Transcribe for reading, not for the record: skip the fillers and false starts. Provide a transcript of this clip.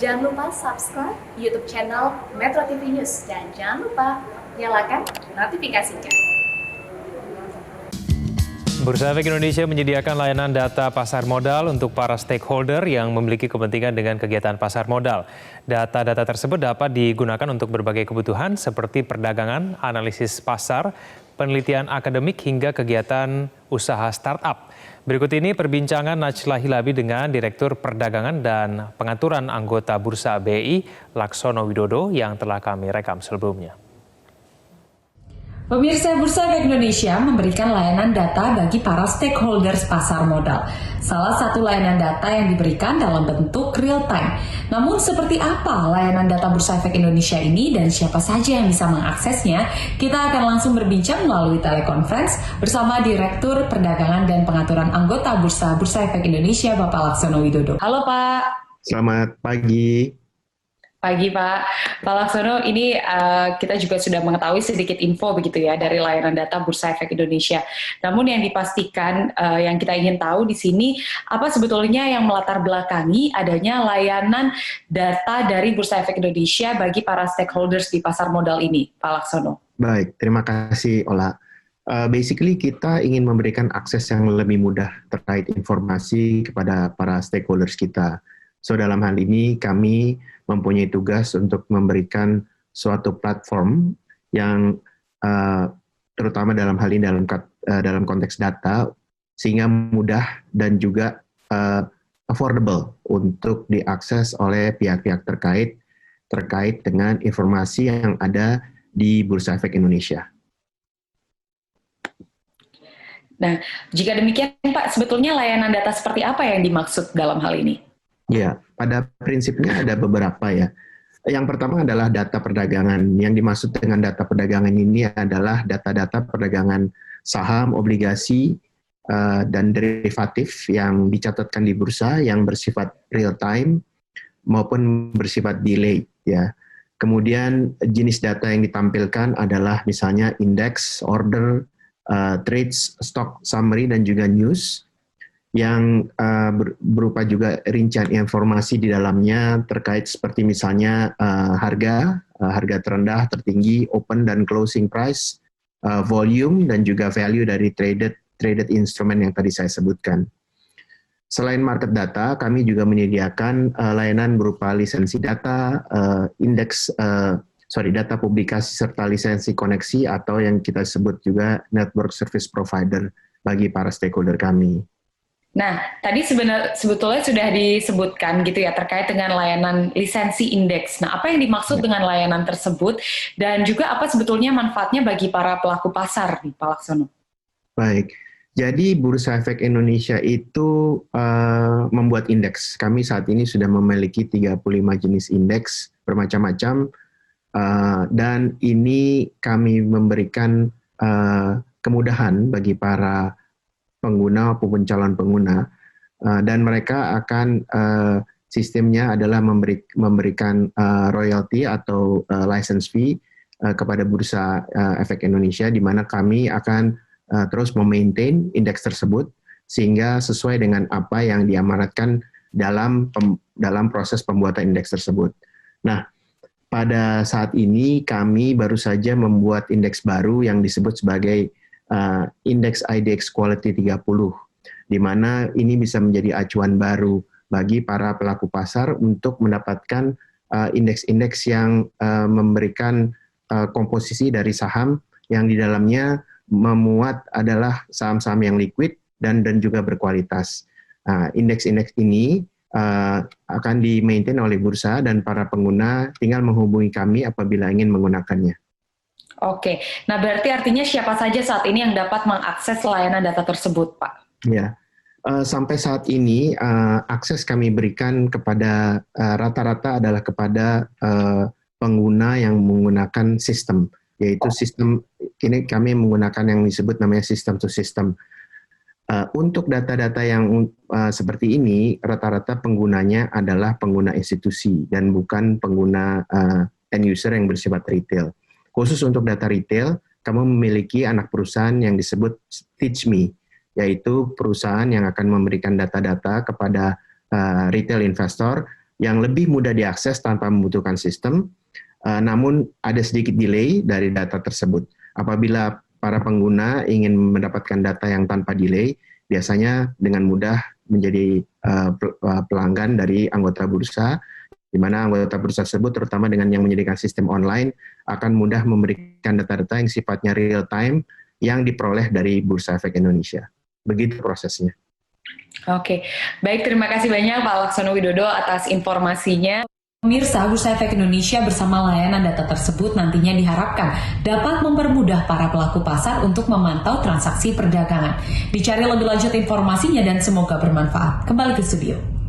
Jangan lupa subscribe YouTube channel Metro TV News dan jangan lupa nyalakan notifikasinya. Bursa Efek Indonesia menyediakan layanan data pasar modal untuk para stakeholder yang memiliki kepentingan dengan kegiatan pasar modal. Data-data tersebut dapat digunakan untuk berbagai kebutuhan seperti perdagangan, analisis pasar, penelitian akademik hingga kegiatan usaha startup. Berikut ini perbincangan Najla Hilabi dengan Direktur Perdagangan dan Pengaturan Anggota Bursa BI, Laksono Widodo, yang telah kami rekam sebelumnya. Pemirsa, Bursa Efek Indonesia memberikan layanan data bagi para stakeholders pasar modal. Salah satu layanan data yang diberikan dalam bentuk real time. Namun seperti apa layanan data Bursa Efek Indonesia ini dan siapa saja yang bisa mengaksesnya? Kita akan langsung berbincang melalui telekonferensi bersama Direktur Perdagangan dan Pengaturan Anggota Bursa Efek Indonesia, Bapak Laksono Widodo. Halo Pak. Selamat pagi. Pagi Pak Laksono, ini kita juga sudah mengetahui sedikit info begitu ya dari layanan data Bursa Efek Indonesia. Namun yang dipastikan, yang kita ingin tahu di sini, apa sebetulnya yang melatar belakangi adanya layanan data dari Bursa Efek Indonesia bagi para stakeholders di pasar modal ini, Pak Laksono? Baik, terima kasih Ola. Basically kita ingin memberikan akses yang lebih mudah terkait informasi kepada para stakeholders kita. So dalam hal ini kami mempunyai tugas untuk memberikan suatu platform yang terutama dalam hal ini dalam konteks data sehingga mudah dan juga affordable untuk diakses oleh pihak-pihak terkait dengan informasi yang ada di Bursa Efek Indonesia. Nah, jika demikian Pak, sebetulnya layanan data seperti apa yang dimaksud dalam hal ini? Ya, pada prinsipnya ada beberapa ya. Yang pertama adalah data perdagangan. Yang dimaksud dengan data perdagangan ini adalah data-data perdagangan saham, obligasi, dan derivatif yang dicatatkan di bursa yang bersifat real time maupun bersifat delay ya. Kemudian jenis data yang ditampilkan adalah misalnya indeks, order, trades, stock summary, dan juga news yang berupa juga rincian informasi di dalamnya terkait seperti misalnya harga terendah, tertinggi, open dan closing price, volume dan juga value dari traded instrument yang tadi saya sebutkan. Selain market data, kami juga menyediakan layanan berupa lisensi data, data publikasi serta lisensi koneksi atau yang kita sebut juga network service provider bagi para stakeholder kami. Nah, tadi sebetulnya sudah disebutkan gitu ya terkait dengan layanan lisensi indeks. Nah, apa yang dimaksud dengan layanan tersebut dan juga apa sebetulnya manfaatnya bagi para pelaku pasar nih, Pak Laksono? Baik, jadi Bursa Efek Indonesia itu membuat indeks. Kami saat ini sudah memiliki 35 jenis indeks bermacam-macam dan ini kami memberikan kemudahan bagi para pengguna maupun calon pengguna dan mereka akan sistemnya adalah memberikan royalty atau license fee kepada Bursa Efek Indonesia di mana kami akan terus memaintain indeks tersebut sehingga sesuai dengan apa yang diamanatkan dalam proses pembuatan indeks tersebut. Nah, pada saat ini kami baru saja membuat indeks baru yang disebut sebagai Indeks IDX Quality 30, di mana ini bisa menjadi acuan baru bagi para pelaku pasar untuk mendapatkan indeks-indeks yang memberikan komposisi dari saham yang di dalamnya memuat adalah saham-saham yang liquid dan juga berkualitas. Indeks-indeks ini akan di-maintain oleh bursa dan para pengguna tinggal menghubungi kami apabila ingin menggunakannya. Oke, nah berarti artinya siapa saja saat ini yang dapat mengakses layanan data tersebut, Pak? Ya, sampai saat ini akses kami berikan kepada rata-rata adalah kepada pengguna yang menggunakan sistem, yaitu sistem ini kami menggunakan yang disebut namanya system to system. Untuk data-data yang seperti ini, rata-rata penggunanya adalah pengguna institusi dan bukan pengguna end user yang bersifat retail. Khusus untuk data retail, kamu memiliki anak perusahaan yang disebut TeachMe, yaitu perusahaan yang akan memberikan data-data kepada retail investor yang lebih mudah diakses tanpa membutuhkan sistem, namun ada sedikit delay dari data tersebut. Apabila para pengguna ingin mendapatkan data yang tanpa delay, biasanya dengan mudah menjadi pelanggan dari anggota bursa, di mana anggota bursa tersebut, terutama dengan yang menyediakan sistem online, akan mudah memberikan data-data yang sifatnya real time yang diperoleh dari Bursa Efek Indonesia. Begitu prosesnya. Oke, baik, terima kasih banyak Pak Laksono Widodo atas informasinya. Pemirsa, Bursa Efek Indonesia bersama layanan data tersebut nantinya diharapkan dapat mempermudah para pelaku pasar untuk memantau transaksi perdagangan. Dicari lebih lanjut informasinya dan semoga bermanfaat. Kembali ke studio.